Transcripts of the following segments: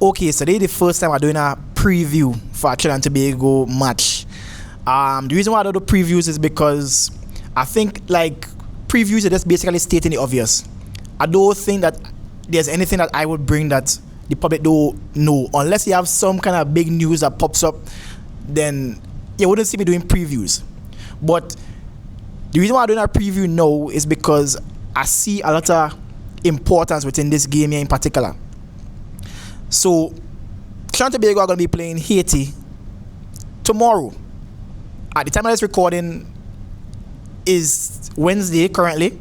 Okay, so this is the first time I'm doing a preview for a Trinidad and Tobago match. The reason why I do the previews is because I think like previews are just basically stating the obvious. I don't think that there's anything that I would bring that the public don't know. Unless you have some kind of big news that pops up, then you wouldn't see me doing previews. But the reason why I'm doing a preview now is because I see a lot of importance within this game here in particular. So, Trinidad and Tobago are going to be playing Haiti tomorrow. At the time of this recording is Wednesday currently.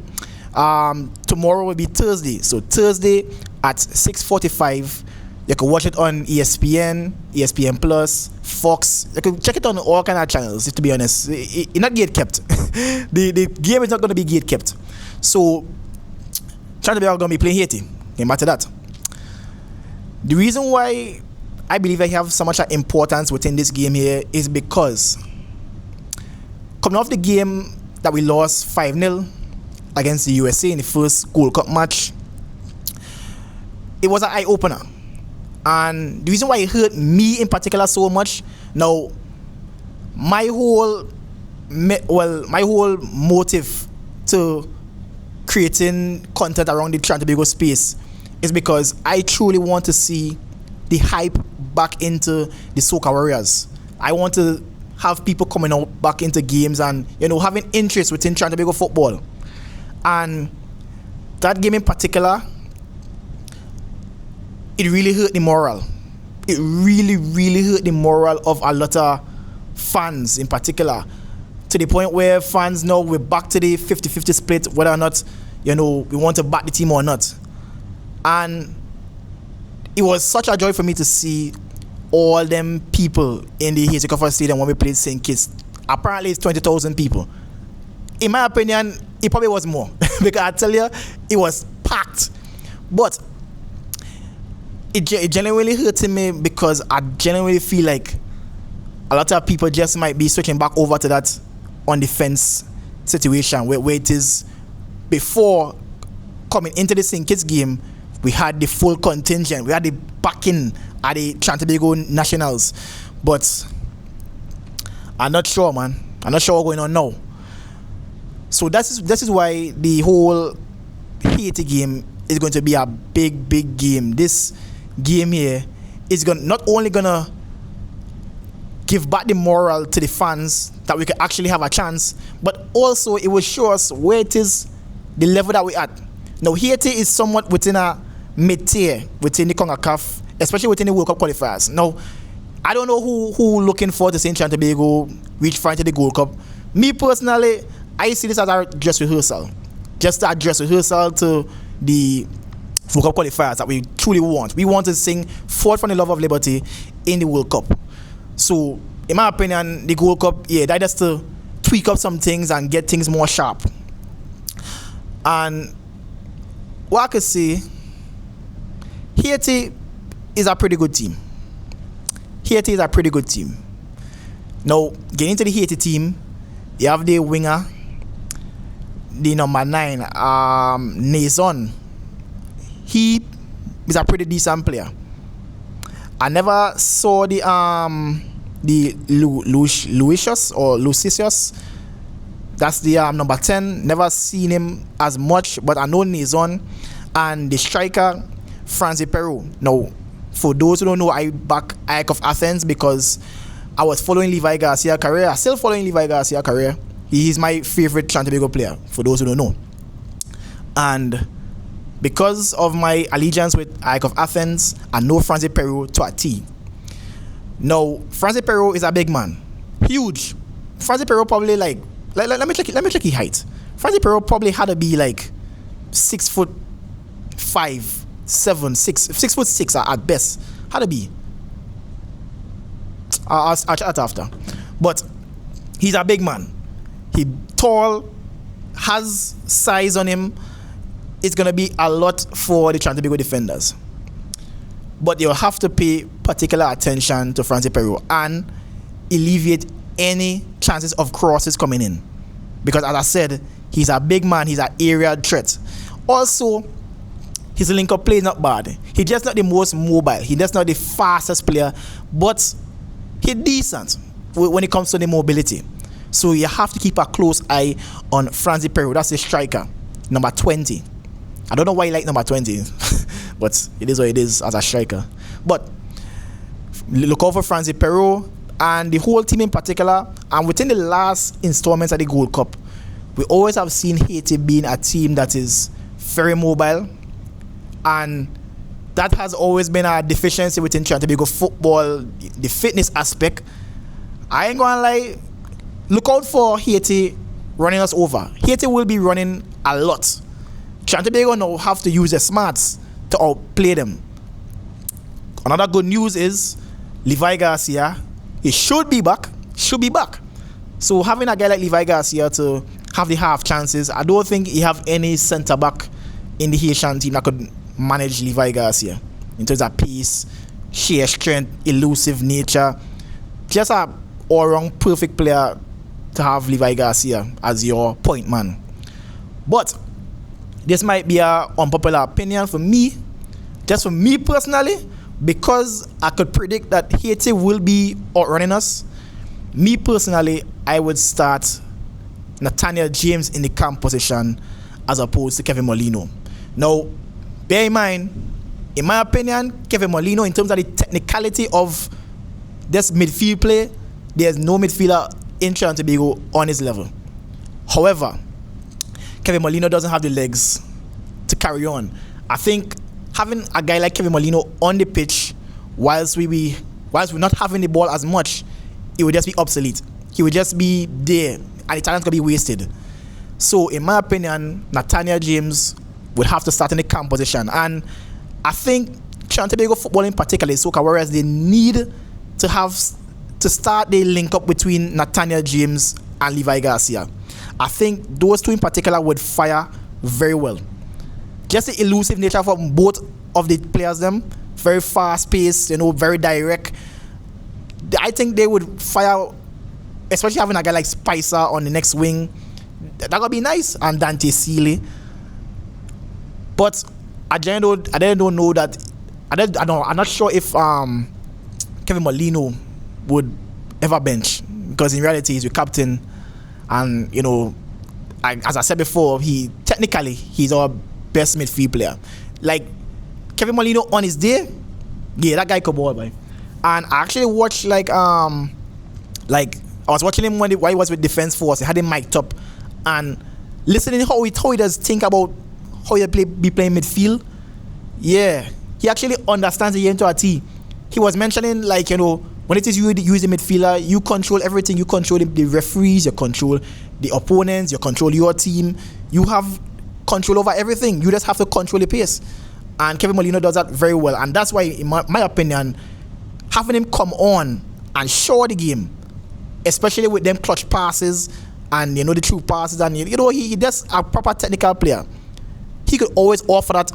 Tomorrow will be Thursday. So Thursday at 6:45. You can watch it on ESPN, ESPN Plus, Fox. You can check it on all kind of channels. To be honest, it's not gate kept. the game is not going to be gate kept. So Trinidad and Tobago are going to be playing Haiti. Came back to that. The reason why I believe I have so much importance within this game here is because coming off the game that we lost 5-0 against the USA in the first Gold Cup match, it was an eye-opener. And the reason why it hurt me in particular so much, now my whole motive to creating content around the Trinidad and Tobago space is because I truly want to see the hype back into the Soca Warriors. I want to have people coming out back into games and having interest within Trinidad and Tobago football. And that game in particular, it really hurt the morale. It really, really hurt the morale of a lot of fans in particular, to the point where fans now we're back to the 50-50 split, whether or not we want to back the team or not. And it was such a joy for me to see all them people in the Haiti Stadium when we played St. Kitts. Apparently it's 20,000 people. In my opinion, it probably was more because I tell you, it was packed. But it genuinely hurted me because I genuinely feel like a lot of people just might be switching back over to that on defense situation where it is before coming into the St. Kitts game. We had the full contingent. We had the backing at the Trinidad and Tobago Nationals. But I'm not sure, man. I'm not sure what's going on now. So this is why the whole Haiti game is going to be a big, big game. This game here is not only going to give back the morale to the fans that we can actually have a chance, but also it will show us where it is, the level that we're at. Now, Haiti is somewhat within a mid-tier within the CONCACAF, especially within the World Cup qualifiers. Now, I don't know who looking forward to seeing Trinidad and Tobago reach far into the Gold Cup. Me personally, I see this as a dress rehearsal. Just a dress rehearsal to the World Cup qualifiers that we truly want. We want to sing Forth from the Love of Liberty in the World Cup. So, in my opinion, the Gold Cup, that just to tweak up some things and get things more sharp. And what I could say, Haiti is a pretty good team. Haiti is a pretty good team. Now, getting into the Haiti team, you have the winger, the number 9, Nason. He is a pretty decent player. I never saw the Lucius. That's the number 10. Never seen him as much, but I know Nason. And the striker, Francis Peru. Now, for those who don't know, I back Ike of Athens because I was following Levi Garcia's career. I'm still following Levi Garcia's career. He is my favorite Trinidad and Tobago player, for those who don't know. And because of my allegiance with Ike of Athens, I know Francis Peru to a T. Now, Francis Peru is a big man. Huge. Francis Peru probably let me check his height. Francis Peru probably had to be like 6'5", 7, 6'6" at best. How to be? I'll chat that after. But he's a big man. He tall, has size on him. It's gonna be a lot for the Trinidad and Tobago defenders. But you'll have to pay particular attention to Francis Peru and alleviate any chances of crosses coming in. Because as I said, he's a big man, he's an area threat. Also, His link-up play is not bad. He's just not the most mobile. He's just not the fastest player, but he's decent when it comes to the mobility. So you have to keep a close eye on Franzi Pereiro. That's the striker, number 20. I don't know why you like number 20, but it is what it is as a striker. But look out for Franzi Pereiro and the whole team in particular. And within the last installments of the Gold Cup, we always have seen Haiti being a team that is very mobile, and that has always been a deficiency within Trinidad and Tobago football, the fitness aspect. I ain't gonna lie, look out for Haiti running us over. Haiti will be running a lot. Trinidad and Tobago now have to use their smarts to outplay them. Another good news is Levi Garcia, he should be back. So having a guy like Levi Garcia to have the half chances, I don't think he have any centre back in the Haitian team that could manage Levi Garcia in terms of pace, sheer strength, elusive nature. Just a all-round perfect player to have Levi Garcia as your point man. But this might be an unpopular opinion for me, just for me personally, because I could predict that Haiti will be outrunning us. Me personally, I would start Nathaniel James in the camp position as opposed to Kevin Molino. Now, bear in mind, in my opinion, Kevin Molino, in terms of the technicality of this midfield play, there's no midfielder in Trinidad and Tobago on his level. However, Kevin Molino doesn't have the legs to carry on. I think having a guy like Kevin Molino on the pitch whilst we're not having the ball as much, it would just be obsolete. He would just be there and the talent's going to be wasted. So in my opinion, Nathaniel James would have to start in the camp position. And I think Trinidad and Tobago football in particular, Soca Warriors, they need to start the link up between Nathaniel James and Levi Garcia. I think those two in particular would fire very well. Just the elusive nature from both of the players, them very fast paced, very direct. I think they would fire, especially having a guy like Spicer on the next wing. That would be nice. And Dante Seeley. But I don't know that. I'm not sure if Kevin Molino would ever bench, because in reality he's the captain, and as I said before, he's our best midfield player. Like Kevin Molino on his day, yeah, that guy could ball, boy. And I actually watched I was watching him while he was with Defense Force. He had him mic'd up and listening how he does think about how he be playing midfield. Yeah, he actually understands the game to a T. He was mentioning when it is you use the midfielder, you control everything. You control the referees, you control the opponents, you control your team. You have control over everything. You just have to control the pace. And Kevin Molino does that very well. And that's why, in my opinion, having him come on and show the game, especially with them clutch passes and the true passes, and he does a proper technical player. He could always offer that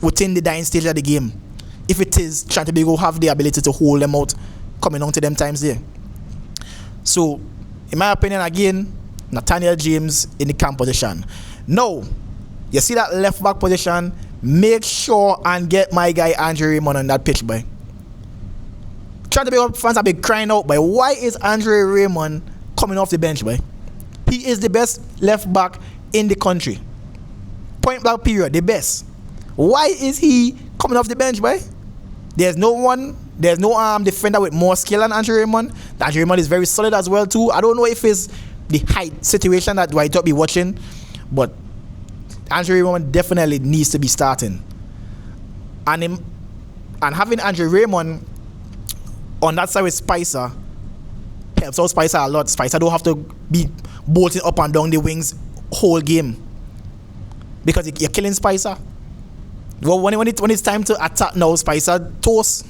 within the dying stage of the game, if it is Trinidad and Tobago have the ability to hold them out coming on to them times there. So, in my opinion, again, Nathaniel James in the camp position. Now, you see that left back position, make sure and get my guy Andre Raymond on that pitch, boy. Trinidad and Tobago fans have been crying out, boy, why is Andre Raymond coming off the bench, boy? He is the best left back in the country. Point blank period, the best. Why is he coming off the bench, boy? There's no defender with more skill than Andre Raymond. Andre Raymond is very solid as well too. I don't know if it's the height situation that I don't be watching, but Andre Raymond definitely needs to be starting. And having Andre Raymond on that side with Spicer helps out Spicer a lot. Spicer don't have to be bolting up and down the wings whole game, because you're killing Spicer. Well, when it's time to attack now, Spicer toast.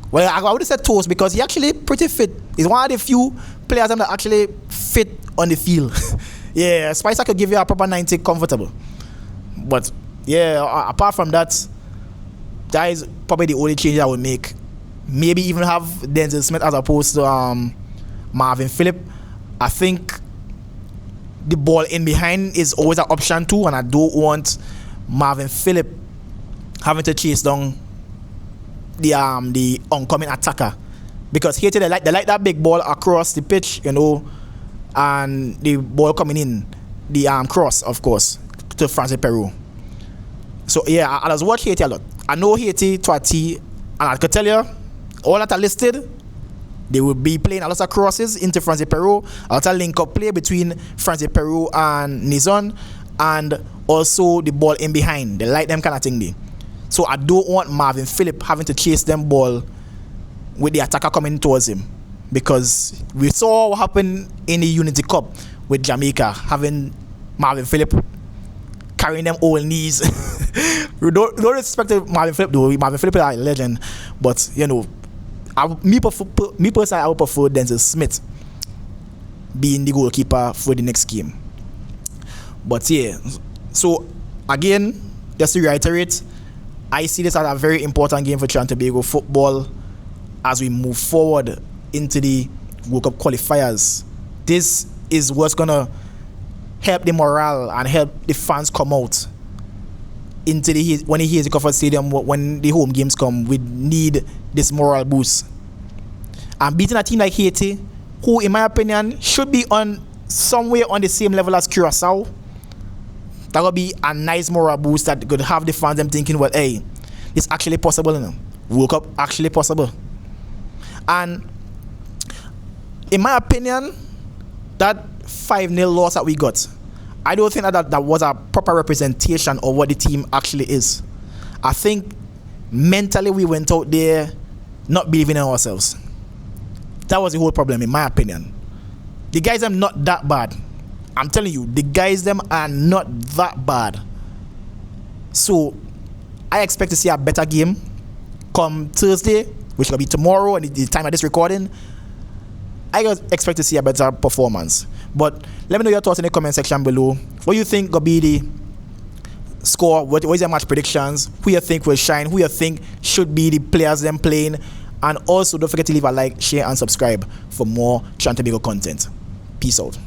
Well, I would have said toast because he actually pretty fit. He's one of the few players that actually fit on the field. Yeah, Spicer could give you a proper 90 comfortable. But yeah, apart from that, that is probably the only change I would make. Maybe even have Denzel Smith as opposed to Marvin Phillip. I think the ball in behind is always an option too, and I don't want Marvin Phillip having to chase down the oncoming attacker, because Haiti they like that big ball across the pitch, you know, and the ball coming in the cross, of course, to France and Peru. So yeah, I just watch Haiti a lot. I know Haiti to a T, and I could tell you all that are listed, they will be playing a lot of crosses into France and Peru, a lot of link-up play between France and Peru and Nizon, and also the ball in behind. They like them kind of thing there. So I don't want Marvin Phillip having to chase them ball with the attacker coming towards him, because we saw what happened in the Unity Cup with Jamaica, having Marvin Phillip carrying them old knees. We don't respect Marvin Phillip though. Marvin Phillip is a legend, but you know, me personally, I would prefer Denzel Smith being the goalkeeper for the next game. But yeah, so again, just to reiterate, I see this as a very important game for Trinidad and Tobago football as we move forward into the World Cup qualifiers. This is what's gonna help the morale and help the fans come out into when he hears the Comfort Stadium, when the home games come. We need this moral boost. And beating a team like Haiti, who in my opinion should be on somewhere on the same level as Curacao, that would be a nice moral boost that could have the fans them thinking, well, hey, it's actually possible, you know? World Cup actually possible. And in my opinion, that 5-0 loss that we got, I don't think that was a proper representation of what the team actually is. I think mentally we went out there not believing in ourselves. That was the whole problem, in my opinion. The guys are not that bad. I'm telling you, the guys them are not that bad. So I expect to see a better game come Thursday, which will be tomorrow and the time of this recording. I expect to see a better performance. But let me know your thoughts in the comment section below. What do you think will be the score? What is your match predictions? Who you think will shine? Who you think should be the players them playing? And also don't forget to leave a like, share and subscribe for more Trinidad and Tobago content. Peace out.